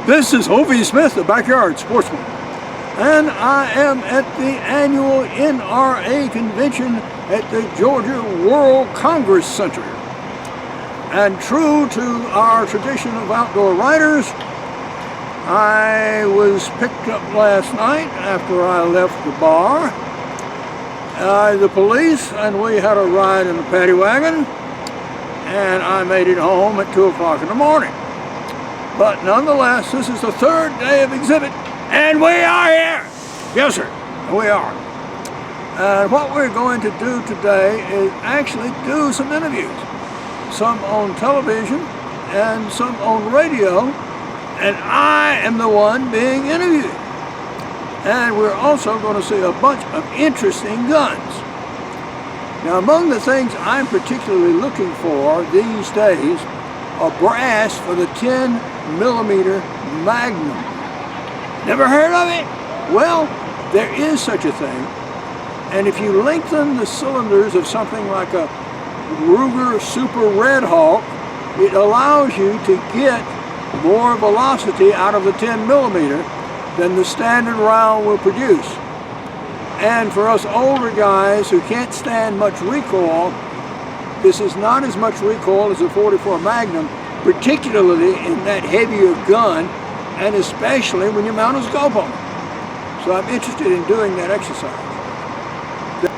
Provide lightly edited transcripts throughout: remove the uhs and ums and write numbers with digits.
This is Hobie Smith, the Backyard Sportsman, and I am at the annual NRA convention at the Georgia World Congress Center. And true to our tradition of outdoor riders, I was picked up last night after I left the bar. The police, and we had a ride in the paddy wagon, and I made it home at 2 o'clock in the morning. But nonetheless, this is the third day of exhibit, and we are here! Yes, sir, we are. And what we're going to do today is actually do some interviews. Some on television and some on radio, and I am the one being interviewed. And we're also going to see a bunch of interesting guns. Now, among the things I'm particularly looking for these days are brass for the 10mm Magnum. Never heard of it? Well, there is such a thing. And if you lengthen the cylinders of something like a Ruger Super Red Hawk, it allows you to get more velocity out of the 10mm than the standard round will produce. And for us older guys who can't stand much recoil, this is not as much recoil as a 44 Magnum, particularly in that heavier gun, and especially when you mount a scope on it. So I'm interested in doing that exercise.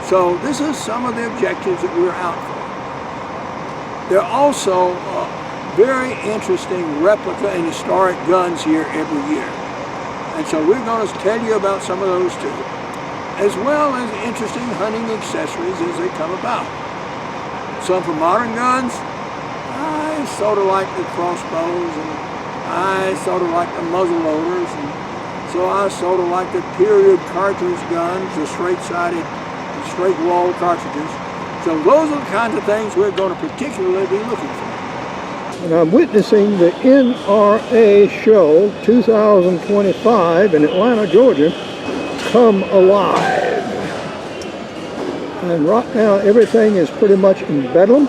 So this is some of the objectives that we're out for. There are also very interesting replica and historic guns here every year. And so we're going to tell you about some of those too, as well as interesting hunting accessories as they come about. Some for modern guns. I sort of like the crossbows, and I sort of like the muzzle loaders, and so I sort of like the period cartridge guns, the straight-sided, straight wall cartridges. So those are the kinds of things we're going to particularly be looking for. And I'm witnessing the NRA show 2025 in Atlanta, Georgia, come alive. And right now everything is pretty much in bedlam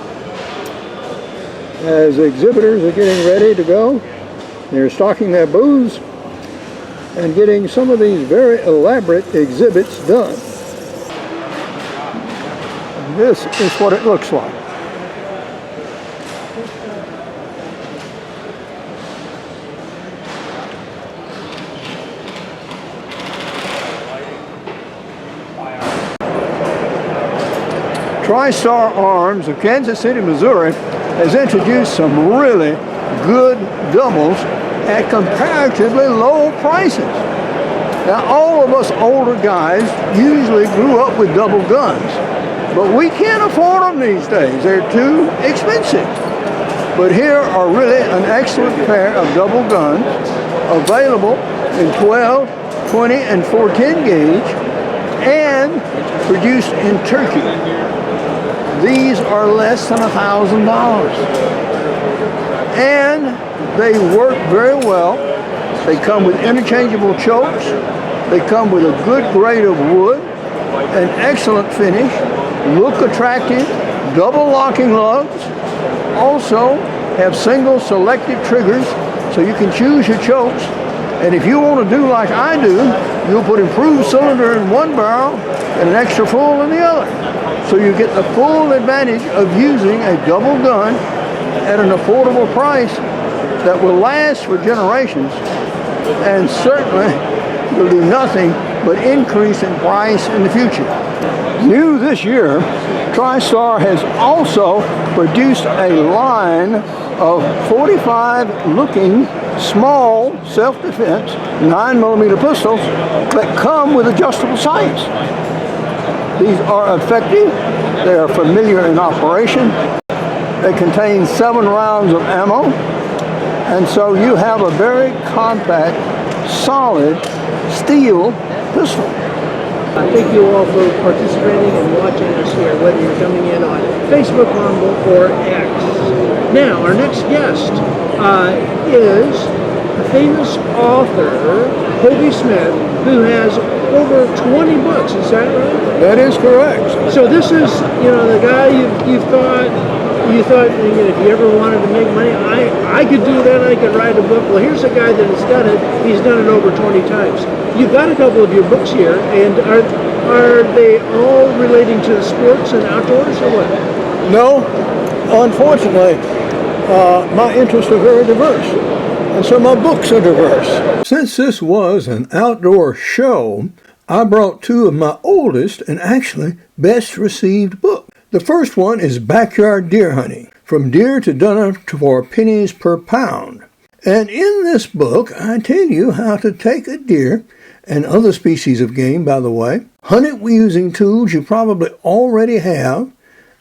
as exhibitors are getting ready to go. They're stocking their booths and getting some of these very elaborate exhibits done. And this is what it looks like. TriStar Arms of Kansas City, Missouri has introduced some really good doubles at comparatively low prices. Now, all of us older guys usually grew up with double guns, but we can't afford them these days. They're too expensive. But here are really an excellent pair of double guns available in 12, 20, and 410 gauge and produced in Turkey. These are less than $1,000. And they work very well. They come with interchangeable chokes. They come with a good grade of wood, an excellent finish, look attractive, double locking lugs. Also have single selective triggers so you can choose your chokes. And if you want to do like I do, you'll put improved cylinder in one barrel and an extra full in the other. So you get the full advantage of using a double gun at an affordable price that will last for generations and certainly will do nothing but increase in price in the future. New this year, TriStar has also produced a line of 45-looking small self-defense 9mm pistols that come with adjustable sights. These are effective, they are familiar in operation, they contain 7 rounds of ammo, and so you have a very compact, solid steel pistol. I thank you all for participating and watching us here, whether you're coming in on Facebook, Rumble, or X. Now, our next guest is a famous author, Hobie Smith, who has over 20 books. Is that right? That is correct. So this is, you know, the guy you've thought you thought, if you ever wanted to make money, I could do that, I could write a book. Well, here's a guy that has done it. He's done it over 20 times. You've got a couple of your books here, and are they all relating to the sports and outdoors, or what? No, unfortunately, my interests are very diverse, and so my books are diverse. Since this was an outdoor show, I brought two of my oldest and actually best received books. The first one is Backyard Deer Hunting, From Deer to Dinner for Pennies Per Pound. And in this book, I tell you how to take a deer, and other species of game, by the way, hunt it using tools you probably already have,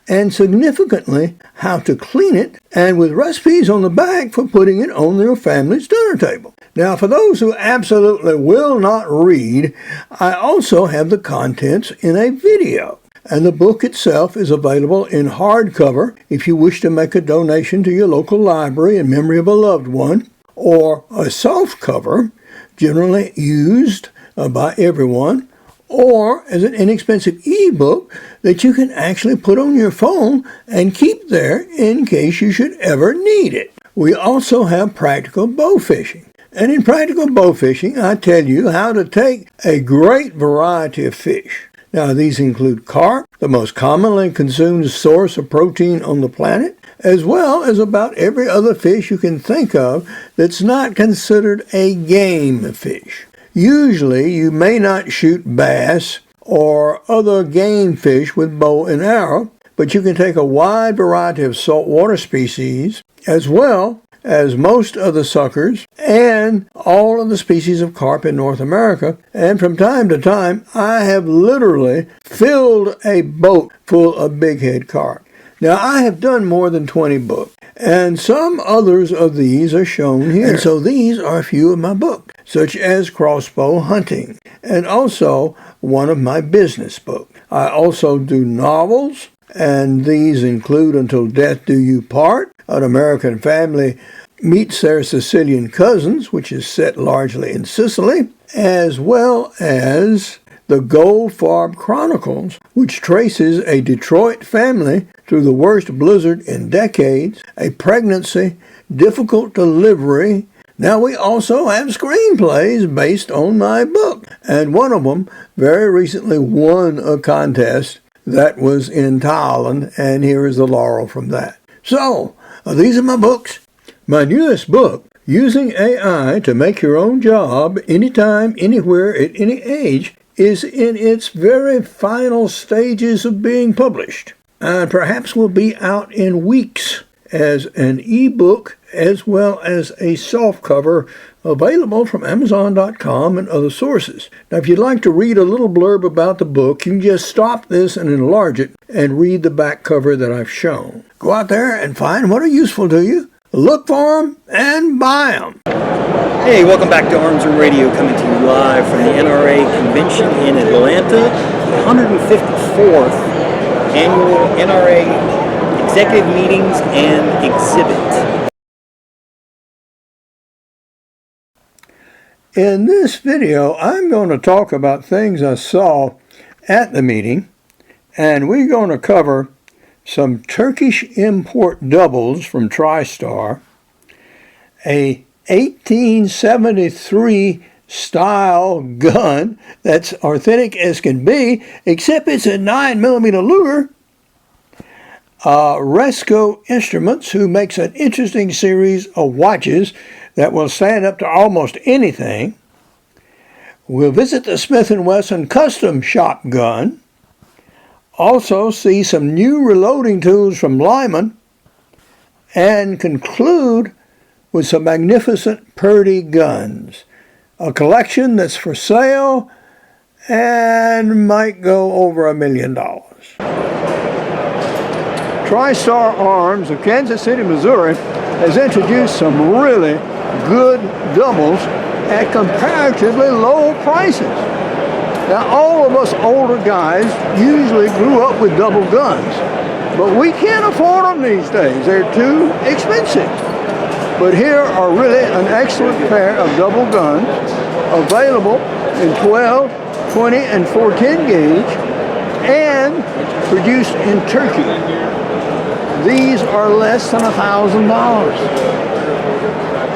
and significantly, how to clean it, and with recipes on the back for putting it on your family's dinner table. Now, for those who absolutely will not read, I also have the contents in a video. And the book itself is available in hardcover if you wish to make a donation to your local library in memory of a loved one, or a softcover, generally used by everyone, or as an inexpensive ebook that you can actually put on your phone and keep there in case you should ever need it. We also have practical bow fishing. And in practical bow fishing, I tell you how to take a great variety of fish. Now, these include carp, the most commonly consumed source of protein on the planet, as well as about every other fish you can think of that's not considered a game fish. Usually, you may not shoot bass or other game fish with bow and arrow, but you can take a wide variety of saltwater species, as well as most of the suckers and all of the species of carp in North America. And from time to time, I have literally filled a boat full of bighead carp. Now, I have done more than 20 books, and some others of these are shown here. And so these are a few of my books, such as Crossbow Hunting, and also one of my business books. I also do novels, and these include Until Death Do You Part, An American Family Meets Their Sicilian Cousins, which is set largely in Sicily, as well as The Goldfarb Chronicles, which traces a Detroit family through the worst blizzard in decades, a pregnancy, difficult delivery. Now, we also have screenplays based on my book, and one of them very recently won a contest that was in Thailand, and here is the laurel from that. So, these are my books. My newest book, Using AI to Make Your Own Job Anytime, Anywhere, at Any Age, is in its very final stages of being published, and perhaps will be out in weeks as an ebook as well as a softcover available from Amazon.com and other sources. Now, if you'd like to read a little blurb about the book, you can just stop this and enlarge it and read the back cover that I've shown. Go out there and find what are useful to you, look for them, and buy them. Hey, welcome back to Arms Room Radio, coming to you live from the NRA convention in Atlanta, the 154th annual NRA executive meetings and exhibit. In this video, I'm going to talk about things I saw at the meeting, and we're going to cover some Turkish import doubles from TriStar, a 1873 style gun that's authentic as can be, except it's a 9mm Luger. Resco Instruments, who makes an interesting series of watches that will stand up to almost anything. We'll visit the Smith & Wesson Custom Shotgun. Also see some new reloading tools from Lyman, and conclude with some magnificent Purdy guns, a collection that's for sale and might go over $1 million. TriStar Arms of Kansas City, Missouri has introduced some really good doubles at comparatively low prices. Now, all of us older guys usually grew up with double guns, but we can't afford them these days. They're too expensive. But here are really an excellent pair of double guns available in 12, 20, and 410 gauge and produced in Turkey. these are less than $1,000.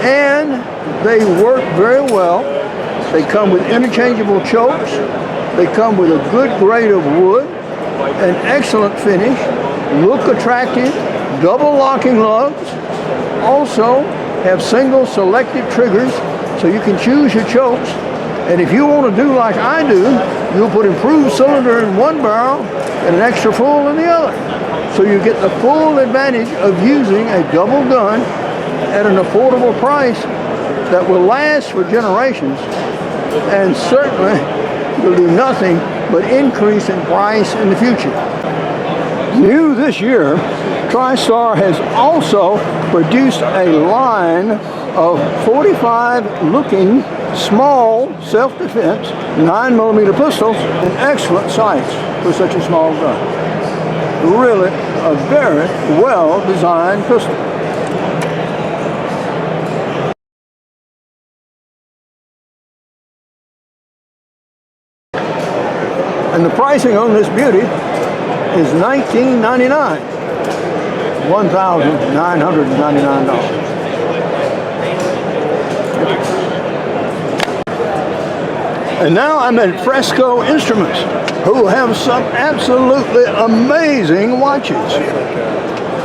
And they work very well. They come with interchangeable chokes. They come with a good grade of wood, an excellent finish, look attractive, double locking lugs. Also have single selective triggers so you can choose your chokes. And if you want to do like I do, you'll put improved cylinder in one barrel and an extra full in the other. So you get the full advantage of using a double gun at an affordable price that will last for generations and certainly will do nothing but increase in price in the future. New this year, TriStar has also produced a line of 45 looking small self-defense 9mm pistols in excellent sights for such a small gun. Really a very well designed pistol. And the pricing on this beauty is $19.99, $1,999. And now I'm at Fresco Instruments, who have some absolutely amazing watches.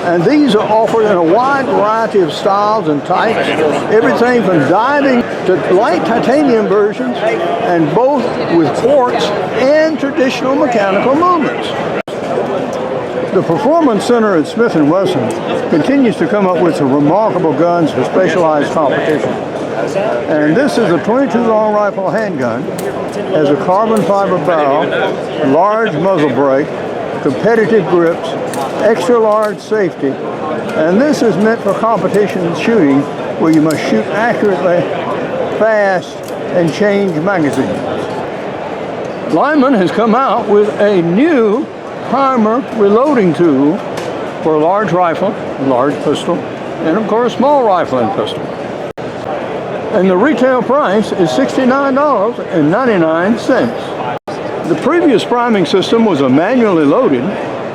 And these are offered in a wide variety of styles and types, everything from diving to light titanium versions, and both with quartz and traditional mechanical movements. The Performance Center at Smith & Wesson continues to come up with some remarkable guns for specialized competition. And this is a .22 long rifle handgun, has a carbon fiber barrel, large muzzle brake, competitive grips, extra large safety, and this is meant for competition shooting where you must shoot accurately, fast, and change magazines. Lyman has come out with a new primer reloading tool for a large rifle, large pistol, and of course small rifle and pistol. And the retail price is $69.99. The previous priming system was a manually loaded,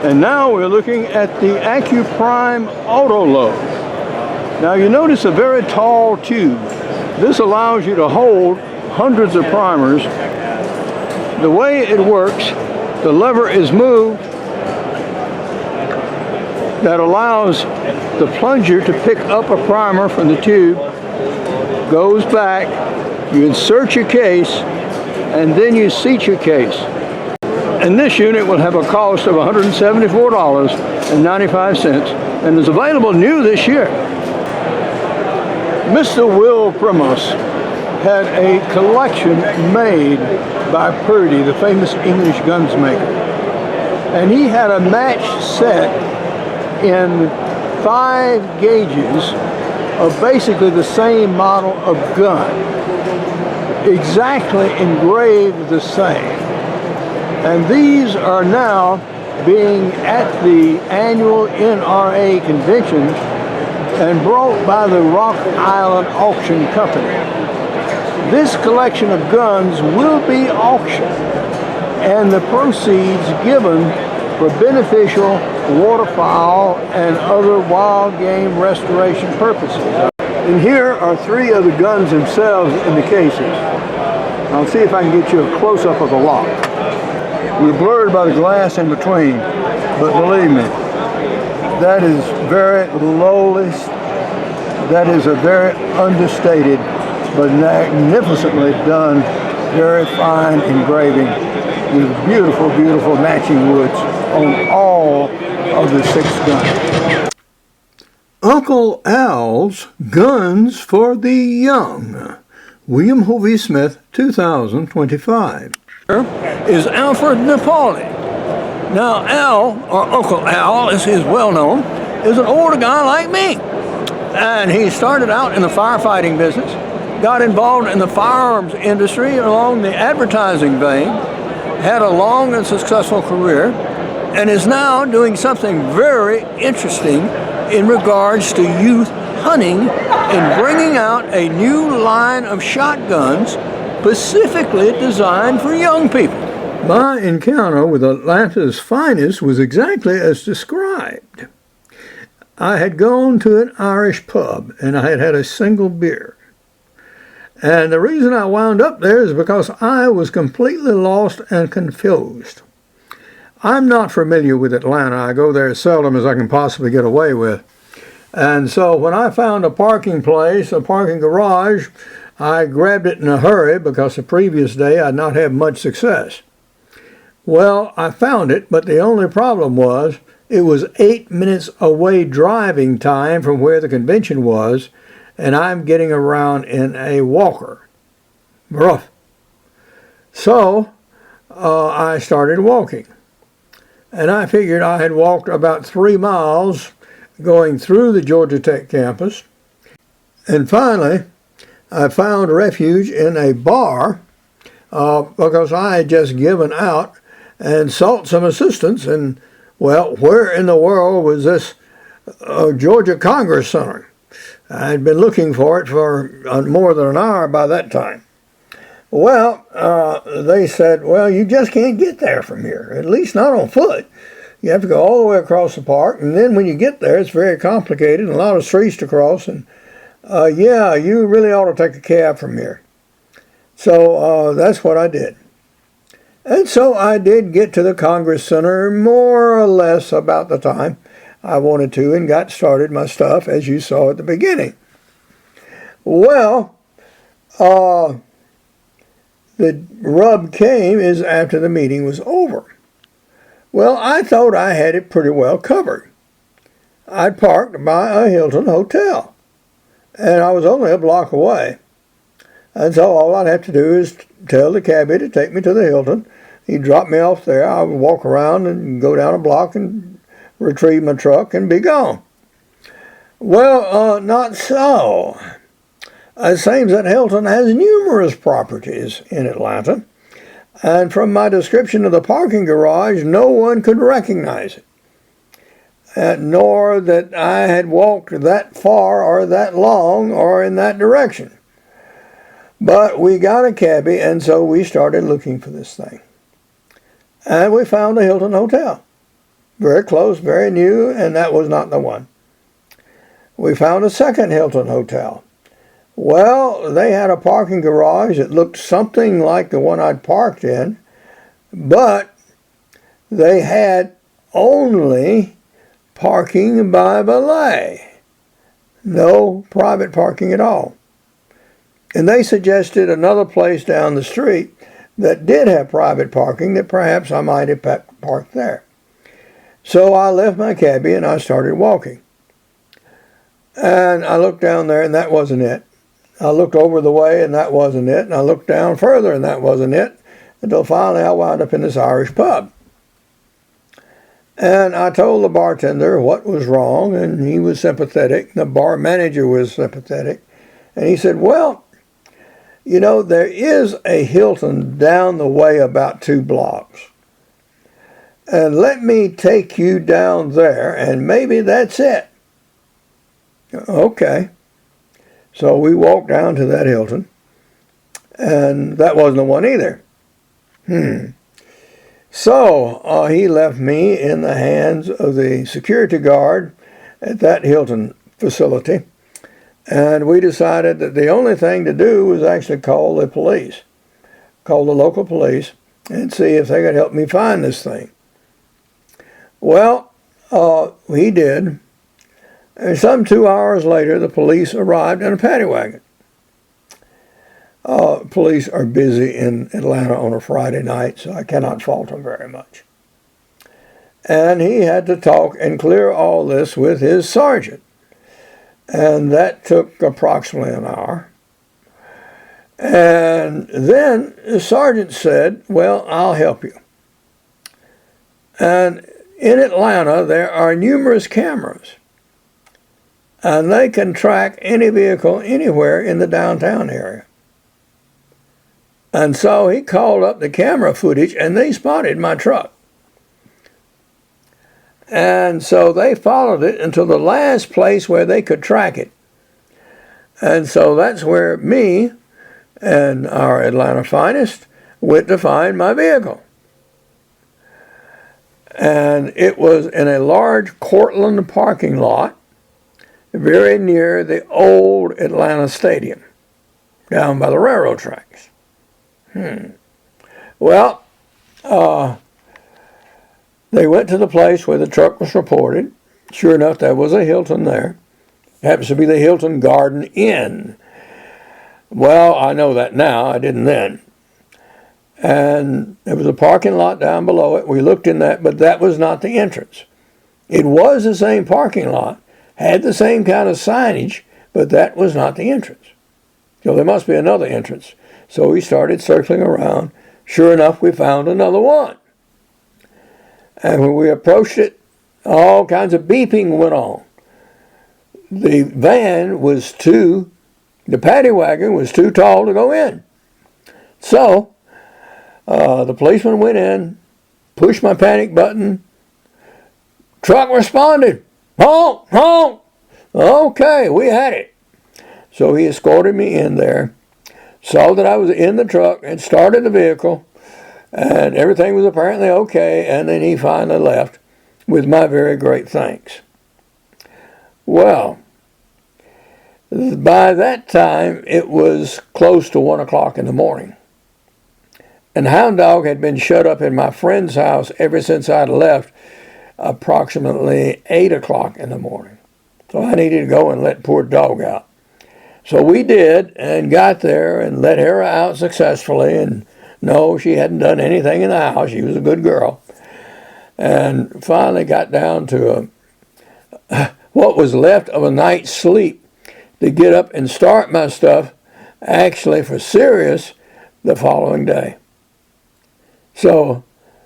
and now we're looking at the AccuPrime Auto Load. Now you notice a very tall tube. This allows you to hold hundreds of primers. The way it works, the lever is moved that allows the plunger to pick up a primer from the tube, goes back, you insert your case, and then you seat your case. And this unit will have a cost of $174.95 and is available new this year. Mr. Will Primos had a collection made by Purdy, the famous English gunsmaker. And he had a matched set in 5 gauges of basically the same model of gun, exactly engraved the same. And these are now being at the annual NRA convention and brought by the Rock Island Auction Company. This collection of guns will be auctioned and the proceeds given for beneficial waterfowl and other wild game restoration purposes. And here are 3 of the guns themselves in the cases. I'll see if I can get you a close-up of the lock. We're blurred by the glass in between, but believe me, that is very lowly, that is a very understated, but magnificently done, very fine engraving with beautiful, beautiful matching woods on all of the 6 guns. Uncle Al's Guns for the Young. William Hovey Smith, 2025. Is Alfred Napoli. Now Al, or Uncle Al as he's well known, is an older guy like me. And he started out in the firefighting business, got involved in the firearms industry along the advertising vein, had a long and successful career, and is now doing something very interesting in regards to youth hunting and bringing out a new line of shotguns specifically designed for young people. My encounter with Atlanta's finest was exactly as described. I had gone to an Irish pub and I had had a single beer. And the reason I wound up there is because I was completely lost and confused. I'm not familiar with Atlanta. I go there as seldom as I can possibly get away with. And so when I found a parking place, a parking garage, I grabbed it in a hurry because the previous day I'd not had much success. Well, I found it, but the only problem was it was 8 minutes away driving time from where the convention was, and I'm getting around in a walker. Rough. So I started walking. And I figured I had walked about 3 miles going through the Georgia Tech campus. And finally, I found refuge in a bar because I had just given out and sought some assistance. And, well, where in the world was this Georgia Congress Center? I had been looking for it for more than an hour by that time. Well, they said, well, you just can't get there from here, at least not on foot. You have to go all the way across the park, and then when you get there, it's very complicated and a lot of streets to cross, and yeah, you really ought to take a cab from here. So that's what I did. And so I did get to the Congress Center more or less about the time I wanted to and got started my stuff, as you saw at the beginning. Well, the rub came is after the meeting was over. Well, I thought I had it pretty well covered. I'd parked by a Hilton hotel, and I was only a block away. And so all I'd have to do is tell the cabbie to take me to the Hilton. He'd drop me off there. I would walk around and go down a block and retrieve my truck and be gone. Well, not so. It seems that Hilton has numerous properties in Atlanta, and from my description of the parking garage, no one could recognize it, nor that I had walked that far or that long or in that direction. But we got a cabbie, and so we started looking for this thing. And we found a Hilton hotel. Very close, very new, and that was not the one. We found a second Hilton hotel. Well, they had a parking garage that looked something like the one I'd parked in, but they had only parking by valet. No private parking at all. And they suggested another place down the street that did have private parking that perhaps I might have parked there. So I left my cabbie and I started walking. And I looked down there and that wasn't it. I looked over the way and that wasn't it. And I looked down further and that wasn't it. Until finally I wound up in this Irish pub. And I told the bartender what was wrong, and he was sympathetic. The bar manager was sympathetic. And he said, well, you know, there is a Hilton down the way about 2 blocks. And let me take you down there, and maybe that's it. Okay. So we walked down to that Hilton, and that wasn't the one either. So he left me in the hands of the security guard at that Hilton facility, and we decided that the only thing to do was actually call the police, call the local police, and see if they could help me find this thing. Well, he did. And some 2 hours later, the police arrived in a paddy wagon. Police are busy in Atlanta on a Friday night, so I cannot fault them very much. And he had to talk and clear all this with his sergeant. And that took approximately an hour. And then the sergeant said, well, I'll help you. And in Atlanta, there are numerous cameras. And they can track any vehicle anywhere in the downtown area. And so he called up the camera footage, and they spotted my truck. And so they followed it until the last place where they could track it. And so that's where me and our Atlanta finest went to find my vehicle. And it was in a large Cortland parking lot very near the old Atlanta Stadium, down by the railroad tracks. Well, they went to the place where the truck was reported. Sure enough, there was a Hilton there. It happens to be the Hilton Garden Inn. Well, I know that now. I didn't then. And there was a parking lot down below it. We looked in that, but that was not the entrance. It was the same parking lot, had the same kind of signage, but that was not the entrance. So there must be another entrance. So we started circling around. Sure enough, we found another one. And when we approached it, all kinds of beeping went on. The paddy wagon was too tall to go in. So the policeman went in, pushed my panic button. Truck responded. Honk, honk. Okay, we had it. So he escorted me in there, saw that I was in the truck, and started the vehicle, and everything was apparently okay, and then he finally left with my very great thanks. Well, by that time, it was close to 1 o'clock in the morning. And Hound Dog had been shut up in my friend's house ever since I'd left approximately 8 o'clock in the morning. So I needed to go and let poor Dog out. So we did, and got there and let her out successfully. And no, she hadn't done anything in the house. She was a good girl. And finally got down to what was left of a night's sleep to get up and start my stuff, actually for serious, the following day. So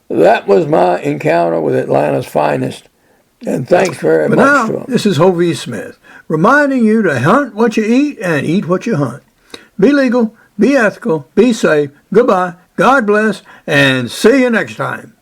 that was my encounter with Atlanta's finest. And thanks very much to them. This is Hovey Smith, reminding you to hunt what you eat and eat what you hunt. Be legal, be ethical, be safe. Goodbye, God bless, and see you next time.